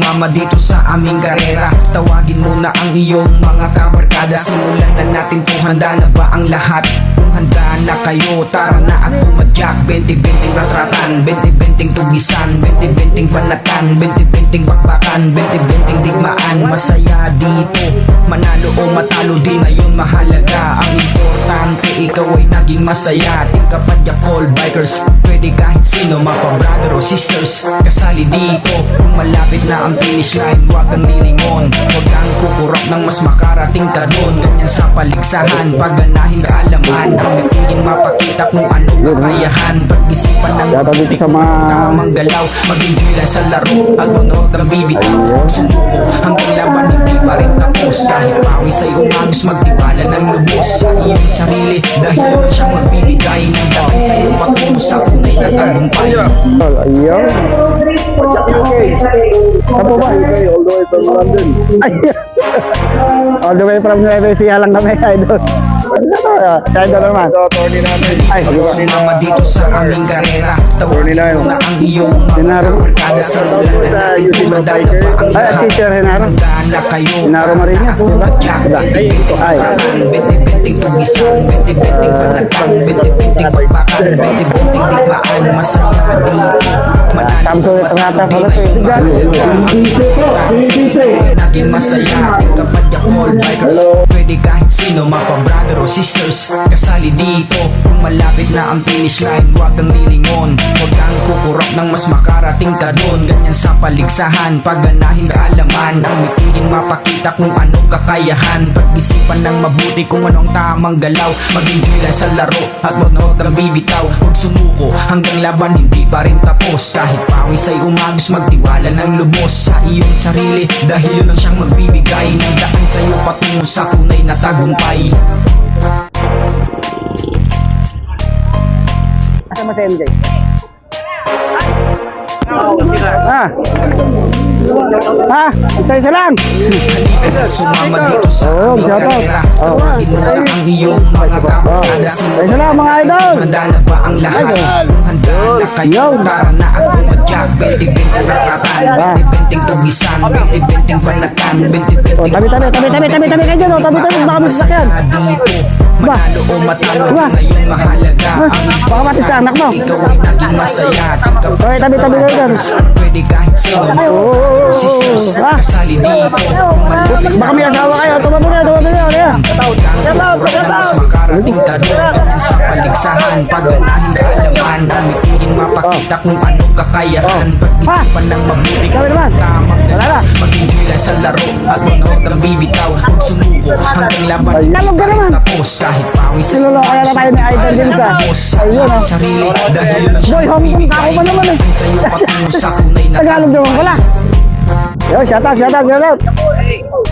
sumama dito sa aming karera. Tawagin mo na ang iyong mga kabarkada. Simulan na natin to, handa na ba ang lahat? Kung handa na kayo, tara na at pumadyak. 20-20 ratratan, 20-20 tugisan, 20-20 panatan, 20-20 bakbakan, 20-20 digmaan. Masaya dito, manalo o matalo di ngayon mahalaga. Ang importante ikaw ay naging masaya. Tingkapadyak all bikers, pwede kahit sino, mapa brother o sisters, kasali dito. Kung malapit na ang finish line, huwag kang lilingon, huwag kang kukurap ng mas makarating ka doon. Ganyan sa paligsahan, pagganahin kaalaman, ang bibigin mapakita kung ano kakayahan. Pag-isipan ng dito sa mga tamang galaw, mag-enjoy lang sa laro at manood ng bibitaw. Sumuko hanggang laban, hindi pa rin tapos. Kahit pawis ay umagos, magtiwala ng lubos sa iyong sarili, dahil naman siyang magbibigay ng daan sa iyong patungo sa tunay na tagumpay. Ayaw. Saan ba? All the way from London. All the way from Nueva Ecija lang kami, idol. Idol naman. Ay, sumama dito sa aming karera. Tawagin mo na ang iyong mga kabarkada. Simulan na natin kung handa na ba ang lahat? Teacher Henaro. Handa na kayo, Henaro Marinas. ay 20-20 tugisan, 20-20 panatan, 20-20 bakbakan, 20-20 digmaan. Masaya dito, Samsung ternyata kalau naging masaya. Kapadyak all bikers, pwede kahit sino, mapa brother o sisters, kasali dito. Kung malapit na ang finish line, huwag kang lilingon, huwag kang kukurap ng mas makarating ka doon. Ganyan sa paligsahan, pagganahin kaalaman, ang mitihin mapakita kung anong kakayahan. Pag-isipan ng mabuti kung anong tamang galaw, mag-enjoy lang sa laro at manood ng bibitaw. Huwag sumuko hanggang laban, hindi pa rin tapos. Kahit pawis ay umagos, magtiwala ng lubos sa iyong sarili, dahil yun ang siyang magbibigay ng daan sa'yo patungo sa tunay na tagumpay. Asa mo si MJ? Isa lang. Sumama dito sa aming karera. Tawagin mo na ang iyong mga kabarkada. Isa lang mga idol. Handa na ba ang lahat? Kung handa na kayo, tara na at pumadyak. 20-20 ratratan, 20-20 tugisan, 20-20 panatan, 20-20 Tabi kayo dyan. Tabi, baka masasakyan. dito, manalo o matalo ngayon mahalaga. Baka mati sa anak mo. Ikaw ay naging masaya. Okay, tabi kayo dyan. Pwede kahit sino, sisters, kasali dito. Baka may asawa kayo. Tumabi kayo. Mas makarating ka doon. Sa paligsahan, pagganahin kaalaman, ang mitihin mapakita kung anong kakayahan. Pag-isipan ng mabuti kung tamang galaw, mag-enjoy lang sa laro at manood ng bibitaw. Huwag sumuko hanggang laban, hindi pa rin tapos. Kahit pawis ay Kaya na tayo ni Idol din ka. ayun ang sarili, dahil yun ang siyang magbibigay ako pa naman eh. sa'yo patungo sa tunay na Tagalog naman pala. Yo, shout out.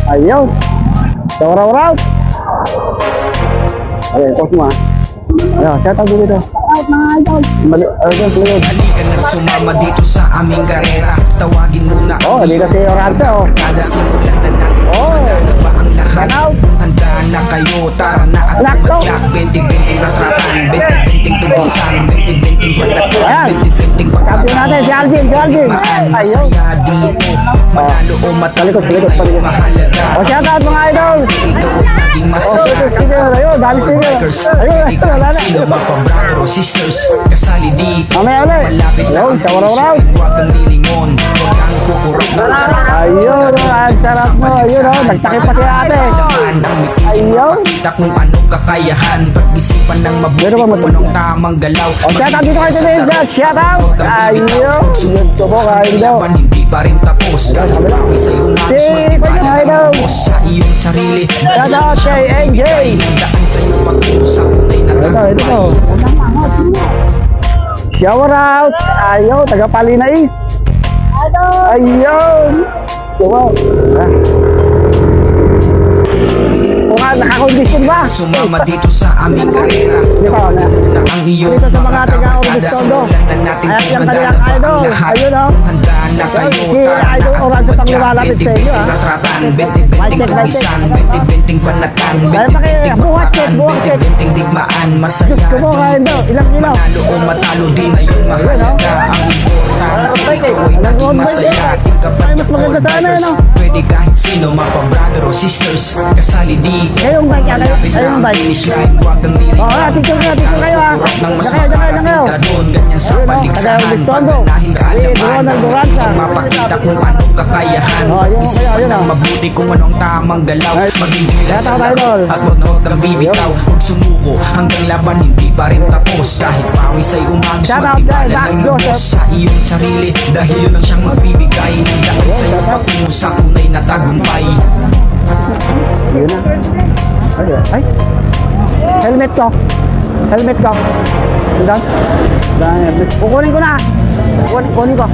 Ayaw. Shout out. Ayun, post mo ah. Ayun, shout out dito. Halika na sumama dito sa aming karera. Tawagin mo na Oh, hindi kasi Orante oh. kada simulan na natin. Handa na ba ang lahat? Kung handa na kayo, tara na at pumadyak. 20-20 ratratan, 20-20 tugisan, 20-20 panatan, 20-20 Sabi natin si Alvin. Ayaw. masaya dito, manalo o matalo ngayon mahalaga. O, shout out mga idol. Ikaw ay naging masaya. Ayun, dami sticker. Bikers, Ayun, pwede kahit wala na. sino, magpa-brother o sisters, kasali dito. Mamaya ulit. Malapit na Ayun, ang shout finish out. line, huwag kang lilingon, huwag kang kukurap ng Ayun, ang sarap mo. Ayun, nagtakip pa si ate. Ayaw. Makita kung anong kakayahan. Pag-isipan ng mabuti Meron ba kung matapos? anong tamang galaw. O, shout out dito kayo sa Ninja. Shout out. Ayaw. Gusto ko kayo daw. Laban, hindi pa rin tapos. Kahit pawis ay umagos, Si magtiwala Kuya Idol. ng lubos sa iyong sarili. Shout out kay NJ. Daan sa iyong patungo sa tunay na Ito. tagumpay. Shout out. Ayaw, taga Palinais. Ayaw. Wow. Kung naka-condition ba? sumama dito sa aming karera. Tawagin mo na ang iyong Dito sa mga mga taga kabarkada. Augustondo. Simulan na natin Ayan, kung yung handa kanilang na ba ang idol. lahat. Ayun, oh. Kung handa na kayo, Si tara Idol na at Orange pang pumadyak. lumalapit sa inyo, ah. Ratratan, 20-20 tugisan, 20-20 panatan, Dahil pa kayo, 20-20 buhat, bakbakan, buhat. 20-20 digmaan. Masaya Diyos ko po, kain dito. daw. Ilang ilaw? Manalo o matalo din na yung mahalaga. Ang importante ikaw ay naging masaya. Ating Ay, mas maganda sana, riders. ano? Pwede kahit sino, mapa-brother o sisters. Kasali dito. Ayun, bike, Malapit na ayun, ang bike. finish line. Huwag kang liling. Oo, dito kayo, ah. Nang mas Diyan kayo. makarating ka doon, ganyan sa Ayun, oh, paligsahan. taga Augustondo. Pagganahin ka Eh, alaman. doon ang Duranza. Mapakita kung anong kakayahan. Oh, ayun, Pag-isipan kayo, ayun, ng ah. mabuti kung anong tamang galaw. Ay, Maging hila kaya sa tayo, laro idol. at huwag kang bibitaw. Huwag sumuko hanggang laban hindi pa rin tapos. Kahit pawis ay umagos, Shout out, magtiwala Jack ng lubos Joseph. sa iyong sarili. Dahil yun ang siyang magbibigay ng daan sa iyong patungo sa tunay na tagumpay. Yun na. Ayun. Ay. Helmet ko. Helmet ko. Doon. Helmet. Kukunin ko na. Kukunin ko.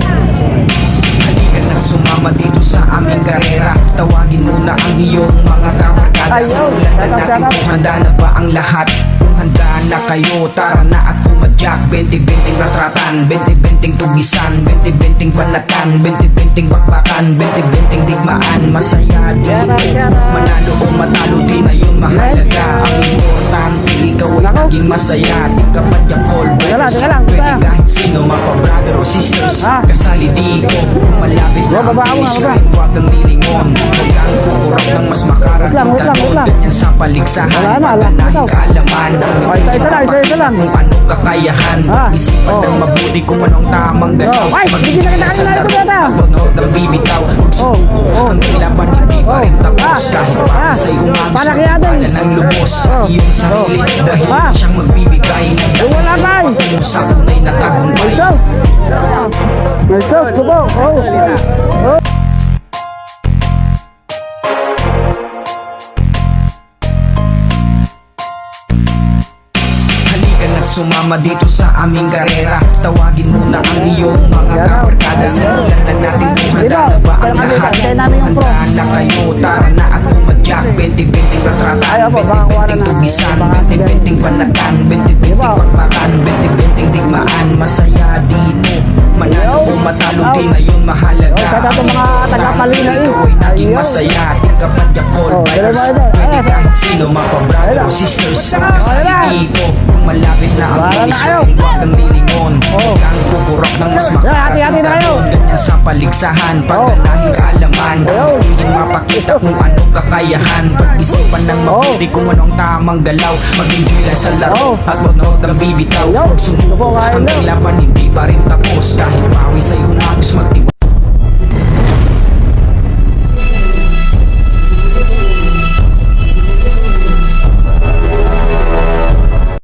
Halika na sumama dito sa aming karera. Tawagin mo na ang iyong mga kabarkada. Ayaw. Simulan na natin kung handa na ba ang lahat. Kung handa na kayo, tara na at pumadyak. 20-20 ratratan, 20-20 tugisan, 20-20 panatan, 20-20 bakbakan, 20-20 digmaan. Masaya dito. Manalo o matalo din na yun mahalaga. Ang importante ikaw ay Nako. naging masaya. Di ka pa dyan call breakers. Teka lang, Pwede teka. kahit sino, mapa-brother o sisters. Ah. Kasali dito, malapit na ang Baba, finish baba. line. Huwag kang lilingon. Huwag kang kukurap ng mas makarating Wait ka lang, doon. wait lang. Ganyan sa paligsahan. Wala na, wala. Pagkanahin Ito. kaalaman. Ang Oh, isa lang, isa lang. kung anong kakayahan. Ah. Isipan Oh. ng mabuti kung anong tamang galaw. Oh. Ay, hindi na kita sa kanina laro. ito, Tata. Pagnood ng bibitaw. Huwag sumuko. Oh. Hanggang laban hindi pa rin tapos. Ah. Kahit Ah. pa sa'y umagos. Para kaya din. Wala ng lubos sa Oh. iyong sarili. Oh. Dahil Ah. siyang magbibigay ng daan Wala sa pa. patungo sa tunay na tagumpay. Ito. Ito. Subo. Oh. Oh. Halika na sumama dito sa aming karera. Tawagin mo na ang iyong mga kabarkada. Simulan na natin kung handa na ba ang lahat. Kung handa na kayo, tara na at pumadyak. 20-20 ratratan, Ay, opo, baka kuha na 20-20 na. tugisan, Baka 20-20 panatan, 20-20 Diba? bakbakan, 20-20 digmaan. Masaya dito. Manalo o matalo din na yun mahalaga. Oh, kaya itong mga taga-Palina eh. Ikaw ay naging Ayun. masaya. Di ka pa dyan call Oh, breakers. dalawa ito. Pwede Ay, kahit sino, mapa-brother Ayun. o sisters. Ayun. Kasali dito. Kung malapit na ang Wala na finish kayo. line, huwag kang lilingon. Oh. Huwag kang kukurap ng mas hati-hati makarating na ka kayo. doon. Ganyan sa paligsahan. Pagkanahin kaalaman. Ayun. Hindi mapakita kung anong kakayahan. Pag-isipan ng mabuti kung anong tamang galaw. Mag-enjoy lang sa laro. Oh. At manood ng bibitaw. Ayun. Huwag sumuko Ito po, kain hanggang daw. laban hindi pa rin tapos. Kahit pawis ay umagos magtiwala.